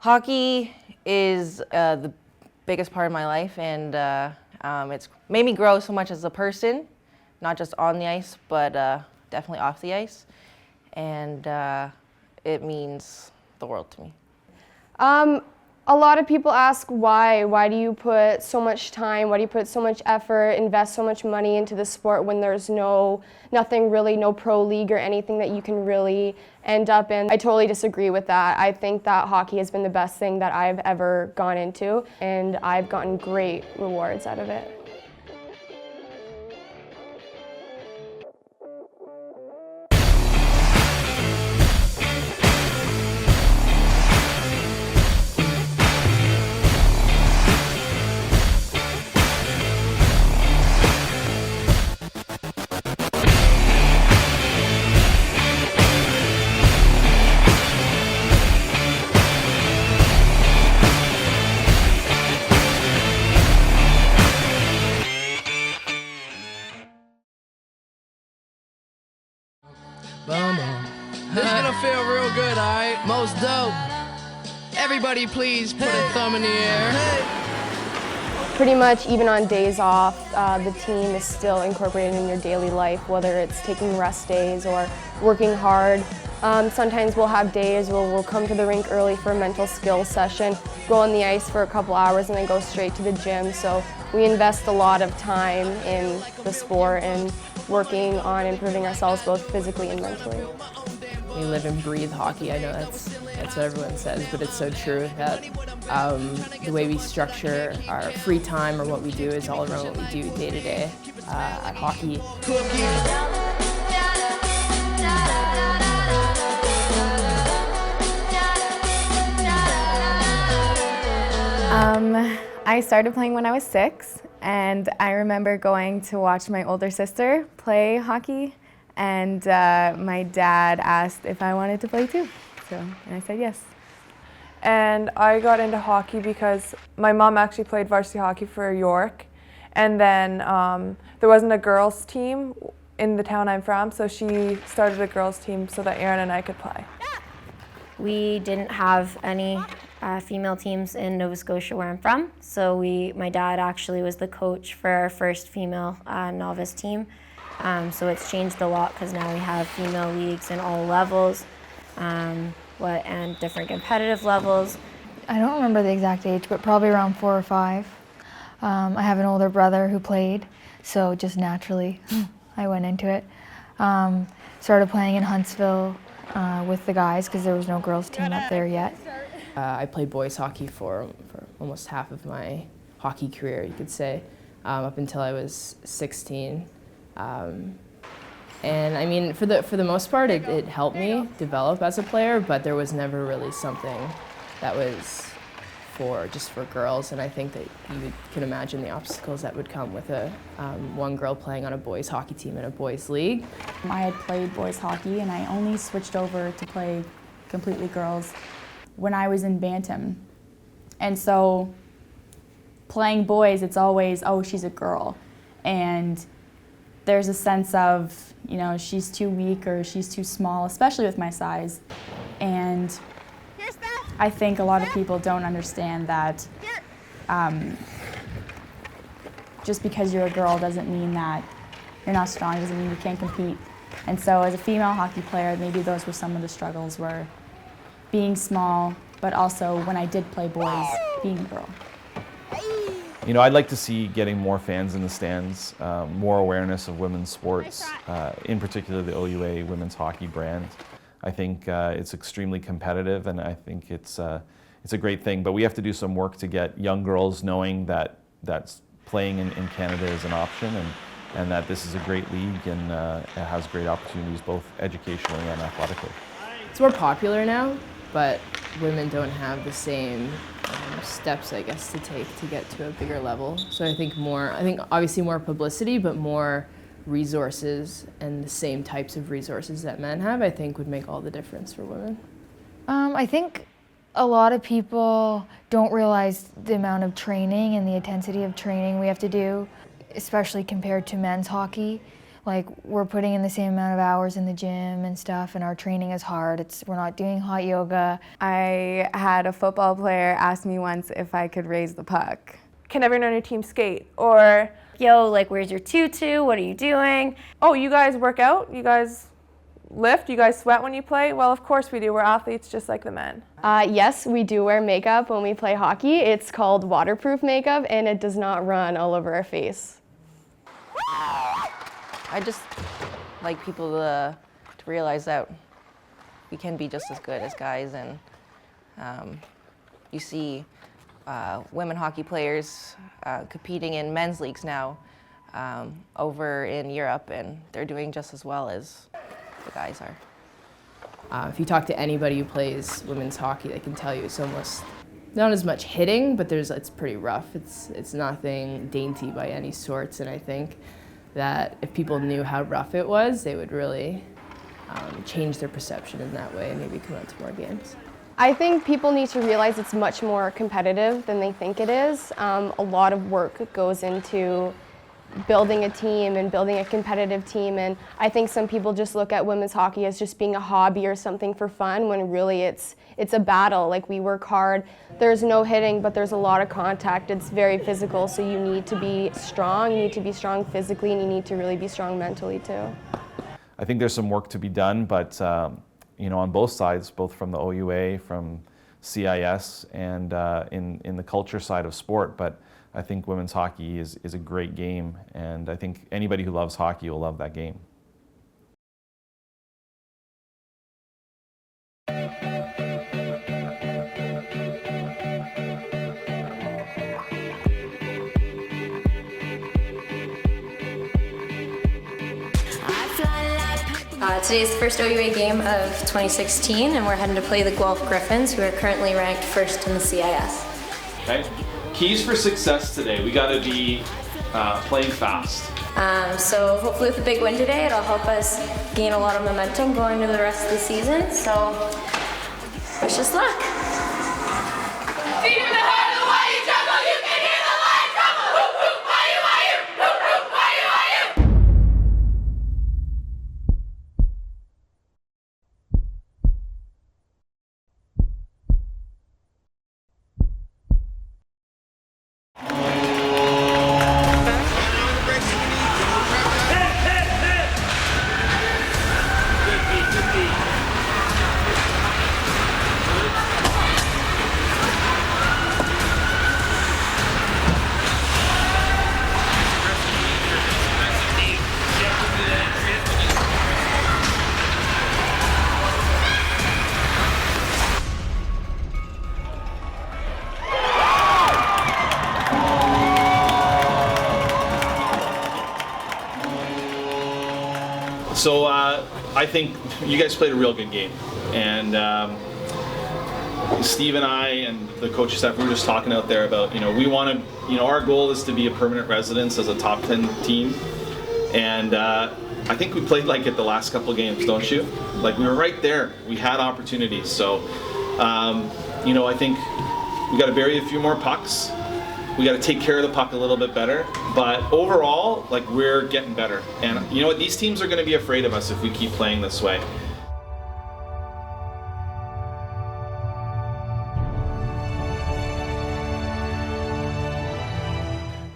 Hockey is the biggest part of my life, and it's made me grow so much as a person, not just on the ice, but definitely off the ice. And it means the world to me. A lot of people ask why. Why do you put so much time? Why do you put so much effort, invest so much money into the sport when there's nothing really, no pro league or anything that you can really end up in? I totally disagree with that. I think that hockey has been the best thing that I've ever gone into, and I've gotten great rewards out of it. Boom, boom. This is gonna feel real good, alright? Most dope. Everybody please put a thumb in the air. Pretty much even on days off, the team is still incorporated in your daily life, whether it's taking rest days or working hard. Sometimes we'll have days where we'll come to the rink early for a mental skills session, go on the ice for a couple hours and then go straight to the gym. So we invest a lot of time in the sport and working on improving ourselves both physically and mentally. We live and breathe hockey. I know that's what everyone says, but it's so true that the way we structure our free time or what we do is all around what we do day to day at hockey. I started playing when I was 6, and I remember going to watch my older sister play hockey, and my dad asked if I wanted to play too, and I said yes. And I got into hockey because my mom actually played varsity hockey for York, and then there wasn't a girls' team in the town I'm from, so she started a girls' team so that Aaron and I could play. We didn't have any female teams in Nova Scotia where I'm from, so my dad actually was the coach for our first female novice team. So it's changed a lot because now we have female leagues in all levels and different competitive levels. I don't remember the exact age, but probably around 4 or 5. I have an older brother who played, so just naturally I went into it. Started playing in Huntsville with the guys because there was no girls team up there yet. I played boys hockey for almost half of my hockey career, you could say, up until I was 16. And I mean, for the most part, it helped me develop as a player, but there was never really something that was just for girls. And I think that you can imagine the obstacles that would come with one girl playing on a boys hockey team in a boys league. I had played boys hockey, and I only switched over to play completely girls when I was in Bantam. And so playing boys, it's always, oh, she's a girl. And there's a sense of, she's too weak or she's too small, especially with my size. And I think a lot of people don't understand that just because you're a girl doesn't mean that you're not strong, doesn't mean you can't compete. And so as a female hockey player, maybe those were some of the struggles, were being small, but also when I did play boys, being a girl. I'd like to see getting more fans in the stands, more awareness of women's sports, in particular the OUA women's hockey brand. I think it's extremely competitive, and I think it's a great thing. But we have to do some work to get young girls knowing that playing in Canada is an option, and that this is a great league and it has great opportunities both educationally and athletically. It's more popular now, but women don't have the same steps, I guess, to take to get to a bigger level. So I think obviously more publicity, but more resources and the same types of resources that men have, I think would make all the difference for women. I think a lot of people don't realize the amount of training and the intensity of training we have to do, especially compared to men's hockey. Like, we're putting in the same amount of hours in the gym and stuff, and our training is hard. We're not doing hot yoga. I had a football player ask me once if I could raise the puck. Can everyone on your team skate? Or, Yo, like, where's your tutu? What are you doing? oh, you guys work out? You guys lift? You guys sweat when you play? Well, of course we do. We're athletes just like the men. Yes, we do wear makeup when we play hockey. It's called waterproof makeup, and it does not run all over our face. I just like people to realize that we can be just as good as guys, and you see women hockey players competing in men's leagues now over in Europe, and they're doing just as well as the guys are. If you talk to anybody who plays women's hockey, they can tell you it's almost not as much hitting, but it's pretty rough. It's nothing dainty by any sorts, and I think that if people knew how rough it was, they would really change their perception in that way and maybe come out to more games. I think people need to realize it's much more competitive than they think it is. A lot of work goes into building a team and building a competitive team, and I think some people just look at women's hockey as just being a hobby or something for fun, when really it's a battle. Like, we work hard. There's no hitting, but there's a lot of contact. It's very physical, so you need to be strong. You need to be strong physically, and you need to really be strong mentally too. I think there's some work to be done, but on both sides, both from the OUA, from CIS, and in the culture side of sport. But I think women's hockey is a great game, and I think anybody who loves hockey will love that game. Today's the first OUA game of 2016, and we're heading to play the Guelph Griffins, who are currently ranked first in the CIS. Okay. Keys for success today. We got to be playing fast. So hopefully with a big win today, it'll help us gain a lot of momentum going into the rest of the season. So wish us luck. So I think you guys played a real good game, and Steve and I and the coaching staff, we were just talking out there about, we want to, our goal is to be a permanent residence as a top 10 team, and I think we played like it the last couple of games, don't you? Like, we were right there. We had opportunities, so I think we got to bury a few more pucks. We got to take care of the puck a little bit better, but overall, like, we're getting better. And you know what? These teams are going to be afraid of us if we keep playing this way.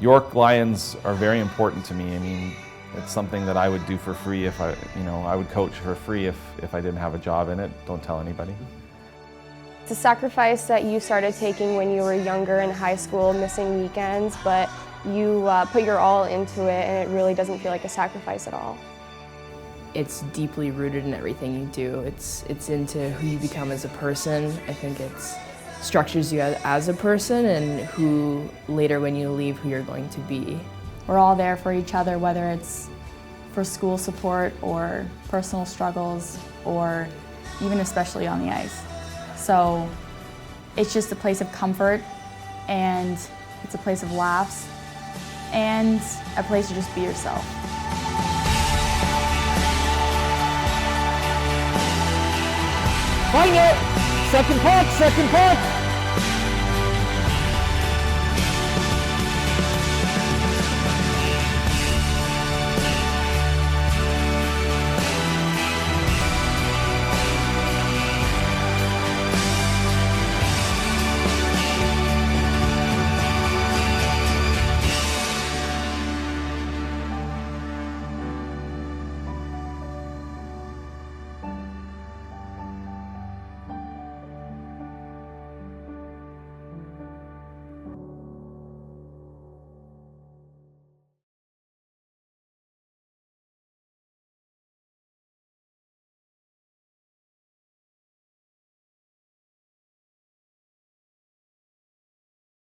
York Lions are very important to me. I mean, it's something that I would do for free if I would coach for free if I didn't have a job in it. Don't tell anybody. It's a sacrifice that you started taking when you were younger in high school, missing weekends, but you put your all into it, and it really doesn't feel like a sacrifice at all. It's deeply rooted in everything you do. It's into who you become as a person. I think it's structures you as a person, and who later when you leave, who you're going to be. We're all there for each other, whether it's for school support or personal struggles, or even especially on the ice. So it's just a place of comfort, and it's a place of laughs, and a place to just be yourself. Find it! Second puck!